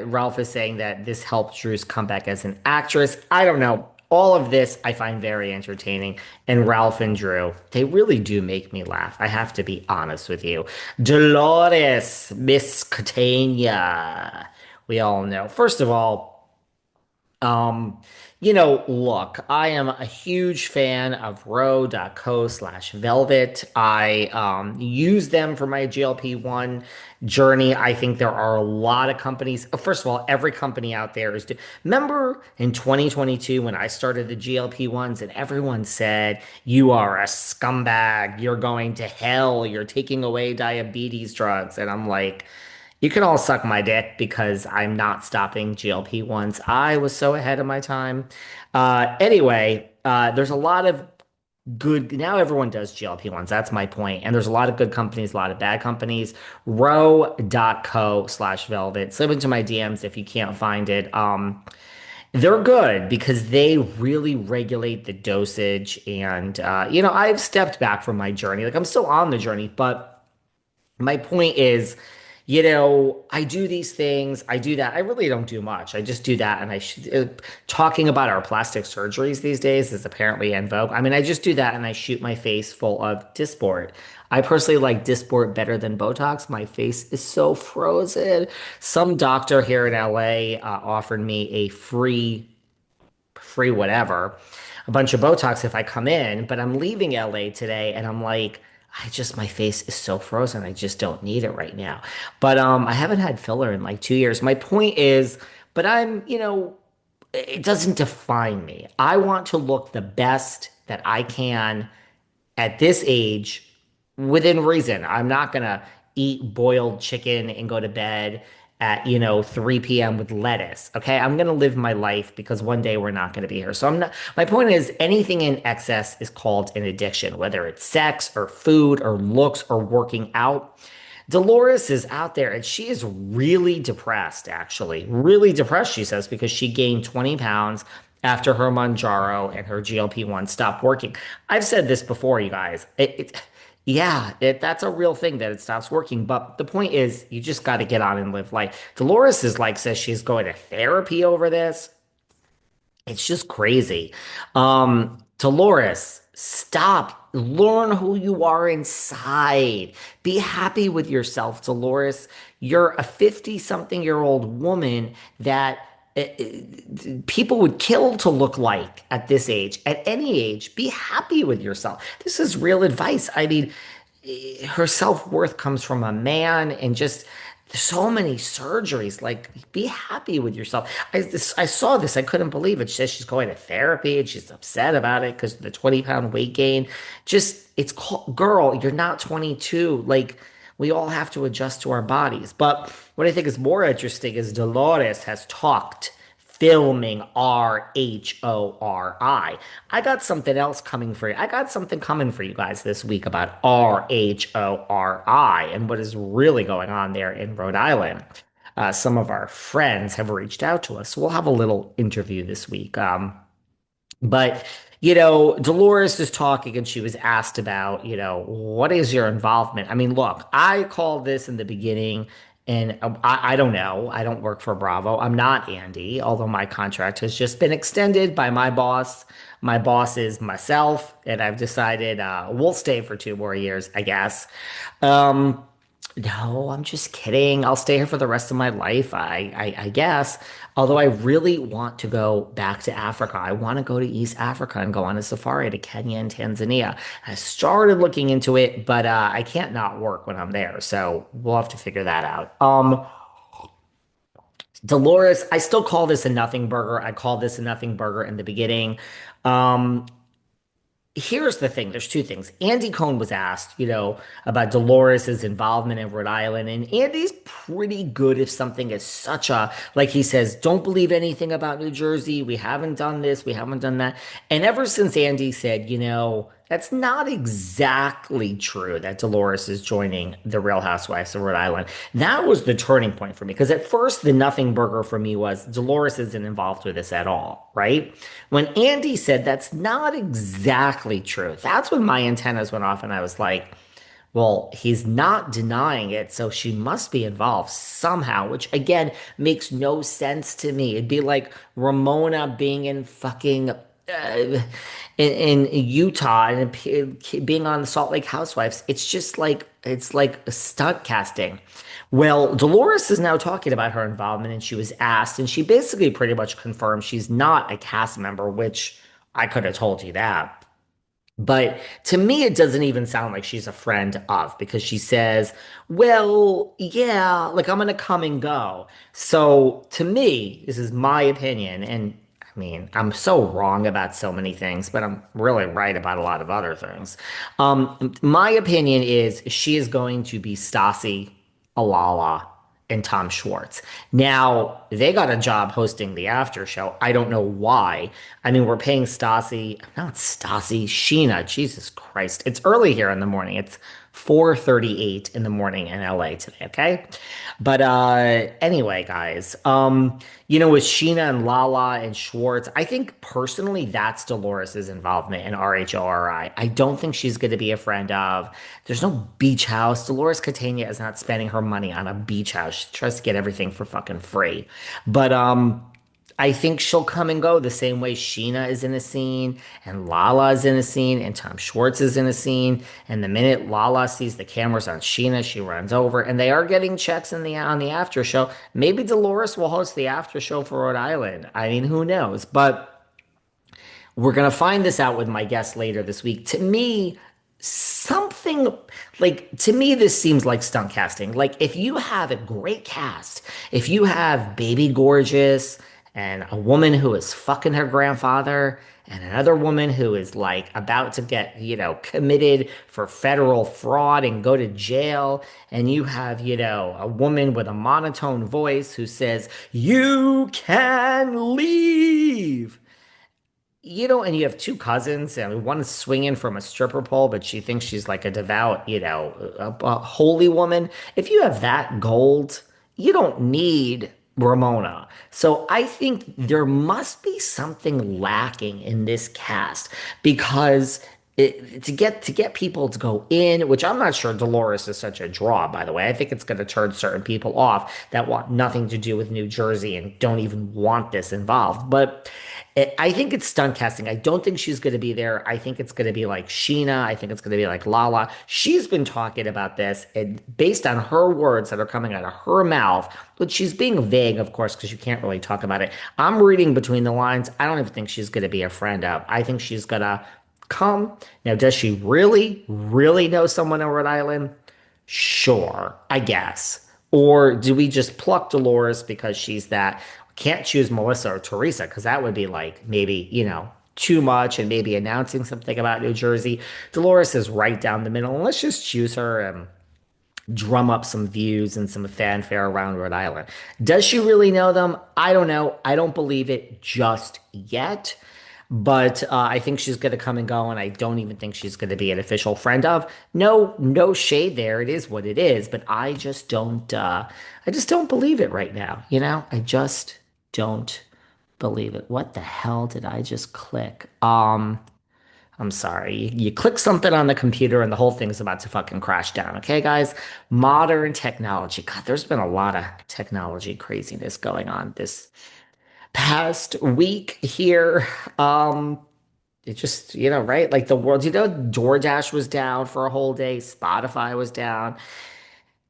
Ralph is saying that this helped Drew's comeback as an actress. I don't know. All of this I find very entertaining. And Ralph and Drew, they really do make me laugh. I have to be honest with you. Dolores, Miss Catania. We all know. First of all, um, look, I am a huge fan of ro.co/velvet. I use them for my GLP-1 journey. I think there are a lot of companies. First of all, every company out there is. Remember in 2022 when I started the GLP-1s and everyone said, "You are a scumbag. You're going to hell. You're taking away diabetes drugs." And I'm like, you can all suck my dick because I'm not stopping GLP-1s. I was so ahead of my time. Anyway, there's a lot of good. Now everyone does GLP-1s. That's my point. And there's a lot of good companies, a lot of bad companies. Ro.co/velvet. Slip into my DMs if you can't find it. They're good because they really regulate the dosage. And, I've stepped back from my journey. Like I'm still on the journey, but my point is, I do these things, I do that. I really don't do much. I just do that. And talking about our plastic surgeries these days is apparently en vogue. I mean, I just do that and I shoot my face full of Dysport. I personally like Dysport better than Botox. My face is so frozen. Some doctor here in LA offered me a free whatever, a bunch of Botox if I come in, but I'm leaving LA today and I'm like, my face is so frozen. I just don't need it right now. But I haven't had filler in like 2 years. My point is, but it doesn't define me. I want to look the best that I can at this age within reason. I'm not gonna eat boiled chicken and go to bed at 3 p.m. with lettuce. Okay, I'm gonna live my life because one day we're not gonna be here. So I'm not. My point is, anything in excess is called an addiction, whether it's sex or food or looks or working out. Dolores is out there and she is really depressed, actually. Really depressed, she says, because she gained 20 pounds after her Manjaro and her GLP-1 stopped working. I've said this before, you guys. Yeah, that's a real thing that it stops working. But the point is, you just got to get on and live life. Dolores is like, says she's going to therapy over this. It's just crazy. Dolores, stop. Learn who you are inside. Be happy with yourself, Dolores. You're a 50-something-year-old woman that people would kill to look like at this age. At any age, be happy with yourself. This is real advice. I mean, her self-worth comes from a man and just so many surgeries. Like, be happy with yourself. I saw this. I couldn't believe it. She says she's going to therapy and she's upset about it because of the 20-pound weight gain. It's called, girl, you're not 22. Like, we all have to adjust to our bodies. But what I think is more interesting is Dolores has talked filming RHORI. I got something else coming for you. I got something coming for you guys this week about RHORI and what is really going on there in Rhode Island. Some of our friends have reached out to us, so we'll have a little interview this week. But Dolores is talking and she was asked about, what is your involvement? I mean, look, I called this in the beginning and I don't know. I don't work for Bravo. I'm not Andy, although my contract has just been extended by my boss. My boss is myself, and I've decided we'll stay for 2 more years, I guess. Um, no, I'm just kidding. I'll stay here for the rest of my life, I guess. Although I really want to go back to Africa. I want to go to East Africa and go on a safari to Kenya and Tanzania. I started looking into it, but I can't not work when I'm there. So we'll have to figure that out. Dolores, I still call this a nothing burger. I called this a nothing burger in the beginning. Um, Here's the thing. There's two things. Andy Cohen was asked, about Dolores's involvement in Rhode Island, and Andy's pretty good if something is such a, like he says, don't believe anything about New Jersey. We haven't done this. We haven't done that. And ever since Andy said, that's not exactly true that Dolores is joining the Real Housewives of Rhode Island. That was the turning point for me. Because at first, the nothing burger for me was Dolores isn't involved with this at all, right? When Andy said that's not exactly true, that's when my antennas went off and I was like, Well, he's not denying it, so she must be involved somehow, which again makes no sense to me. It'd be like Ramona being in fucking in Utah and being on the Salt Lake Housewives. It's like a stunt casting. Well, Dolores is now talking about her involvement, and she was asked, and she basically pretty much confirmed she's not a cast member, which I could have told you that. But to me, it doesn't even sound like she's a friend of because she says, well, yeah, like I'm gonna come and go. So to me, this is my opinion. And I mean, I'm so wrong about so many things, but I'm really right about a lot of other things. My opinion is she is going to be Stassi, Alala, and Tom Schwartz. Now, they got a job hosting the after show. I don't know why. I mean, we're paying Stassi, not Stassi, Sheena. Jesus Christ. It's early here in the morning. It's 4:38 in the morning in LA today, okay? But anyway, guys, with Sheena and Lala and Schwartz, I think personally that's Dolores's involvement in RHORI. I don't think she's going to be a friend of. There's no beach house. Dolores Catania is not spending her money on a beach house. She tries to get everything for fucking free. But I think she'll come and go the same way Sheena is in a scene and Lala is in a scene and Tom Schwartz is in a scene. And the minute Lala sees the cameras on Sheena, she runs over. And they are getting checks in the on the after show. Maybe Dolores will host the after show for Rhode Island. I mean, who knows? But we're gonna find this out with my guest later this week. To me, something to me this seems like stunt casting. Like if you have a great cast, if you have Baby Gorgeous and a woman who is fucking her grandfather and another woman who is like about to get, committed for federal fraud and go to jail, and you have, a woman with a monotone voice who says, "You can leave." And you have two cousins, and one is swinging from a stripper pole, but she thinks she's like a devout, a holy woman. If you have that gold, you don't need Ramona. So I think there must be something lacking in this cast because to get people to go in, which I'm not sure Dolores is such a draw, by the way. I think it's going to turn certain people off that want nothing to do with New Jersey and don't even want this involved. But I think it's stunt casting. I don't think she's going to be there. I think it's going to be like Sheena. I think it's going to be like Lala. She's been talking about this, and based on her words that are coming out of her mouth, but she's being vague, of course, because you can't really talk about it. I'm reading between the lines. I don't even think she's going to be a friend of. I think she's going to come. Now, does she really, really know someone in Rhode Island? Sure, I guess. Or do we just pluck Dolores because she's that? Can't choose Melissa or Teresa because that would be like maybe, too much and maybe announcing something about New Jersey. Dolores is right down the middle. And let's just choose her and drum up some views and some fanfare around Rhode Island. Does she really know them? I don't know. I don't believe it just yet. But I think she's going to come and go, and I don't even think she's going to be an official friend of. No, no shade there. It is what it is. But I just don't. I just don't believe it right now. I just don't believe it. What the hell did I just click? I'm sorry. You click something on the computer, and the whole thing's about to fucking crash down. Okay, guys. Modern technology. God, there's been a lot of technology craziness going on this past week here. It just, right? Like the world, DoorDash was down for a whole day, Spotify was down.